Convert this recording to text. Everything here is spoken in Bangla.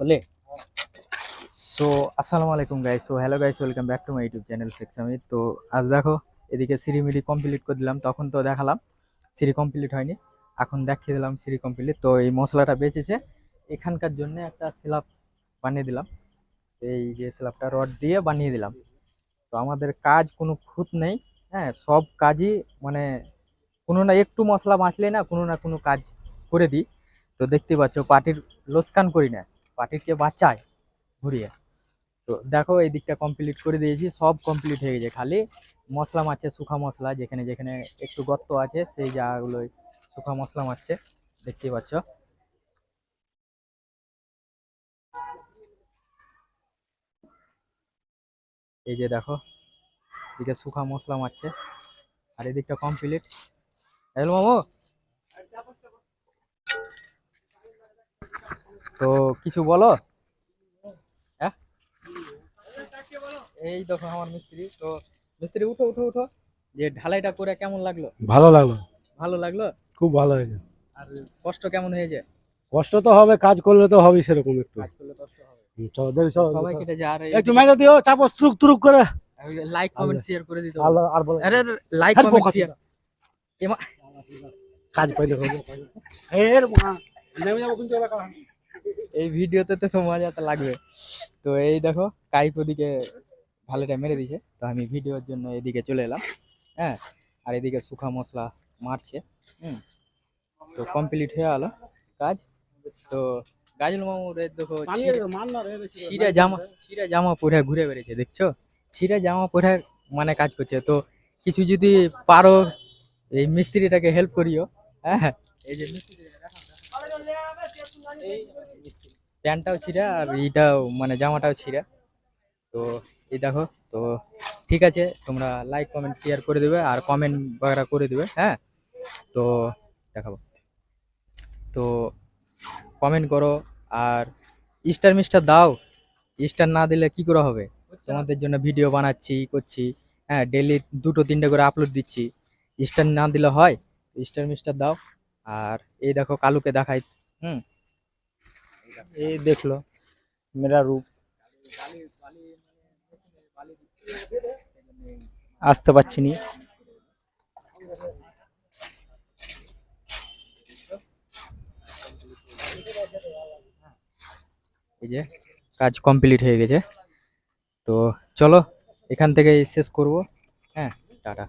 বলে সো আসসালামু আলাইকুম guys. So hello guys, welcome back to my YouTube channel Sheikh Samid. তো আজ দেখো এদিকে সিঁড়িমিড়ি কমপ্লিট করে দিলাম, তখন তো দেখালাম সিঁড়ি কমপ্লিট হয়নি, এখন দেখিয়ে দিলাম সিঁড়ি কমপ্লিট। তো এই মশলাটা বেঁচেছে, এখানকার জন্য একটা স্ল্যাব বানিয়ে দিলাম। এই যে স্ল্যাবটা রড দিয়ে বানিয়ে দিলাম। তো আমাদের কাজ কোনো খুঁত নেই, হ্যাঁ সব কাজই মানে কোনো না একটু মশলা বাঁচলে না কোনো কাজ করে দিই। তো দেখতে পাচ্ছ পার্টির লোকসান করি না, পার্টিকে বাঁচায় ঘুরিয়ে। তো দেখো এই দিকটা কমপ্লিট করে দিয়েছি, সব কমপ্লিট হয়ে গেছে, খালি মশলা মারছে শুখা মশলা, যেখানে যেখানে একটু গর্ত আছে সেই জায়গাগুলোই শুখা মশলা মারছে, দেখতেই পাচ্ছ। এই যে দেখো এদিকে শুখা মশলা মারছে, আর এদিকটা কমপ্লিট। হ্যালো মামু, তো কিছু বলো। হ্যাঁ এই দেখো আমার মিস্ত্রি। তো মিস্ত্রি উঠো উঠো উঠো, যে ঢালাইটা করে কেমন লাগলো? ভালো লাগলো, ভালো লাগলো। খুব ভালো হয়েছে। আর কষ্ট কেমন হয়েছে? কষ্ট তো হবে, কাজ করলে তো হবেই সেরকম একটু। কাজ করলে কষ্ট হবে। চলো দেখি, চলো সবাই কেটে যা, আর একটু মেরে দিও, চাপো তুরুক তুরুক করে। লাইক কমেন্ট শেয়ার করে দিতে আর বলো। আর বলো, আরে লাইক আর কমেন্ট বকা শেয়ার। কাজ পাইলে হবে। এর মা নেমে যাবো কিন্তু এলাকা। এই ভিডিওতে তো মজাটা লাগবে। তো এই দেখো কাইপ ওদিকে ভালোটা মেরে দিছে, তো আমি ভিডিওর জন্য এদিকে চলে এলাম। হ্যাঁ, আর এদিকে শুখা মশলা মারছে। হুম, তো কমপ্লিট হয়ে গেল কাজ। তো গাজল মামুর এই দেখো ছিঁড়া জামা পরে ঘুরে বেড়েছে, দেখছো? ছিঁড়া জামা পরে মানে কাজ করছে। তো কিছু যদি পারো এই মিস্ত্রিটাকে হেল্প করিও। হ্যাঁ, এই যে প্যান্টটাও ছিঁড়া আর এইটাও মানে জামাটাও ছিঁড়া। তো এই দেখো। তো ঠিক আছে, তোমরা লাইক কমেন্ট শেয়ার করে দেবে আর কমেন্ট বাগেরা করে দেবে। হ্যাঁ, তো দেখাবো। তো কমেন্ট করো আর স্টার মিস্টার দাও। স্টার না দিলে কি করে হবে? তোমাদের জন্য ভিডিও বানাচ্ছি করছি, হ্যাঁ ডেলি 2-3টে করে আপলোড দিচ্ছি, স্টার না দিলে হয়? স্টার মিস্টার দাও। আর এই দেখো কালুকে দেখাই। হুম, এই দেখলো মেরা রূপ, আসতে পারছি নি। এই যে কাজ কমপ্লিট হয়ে গেছে। তো চলো এখান থেকে শেষ করব। হ্যাঁ, টাটা।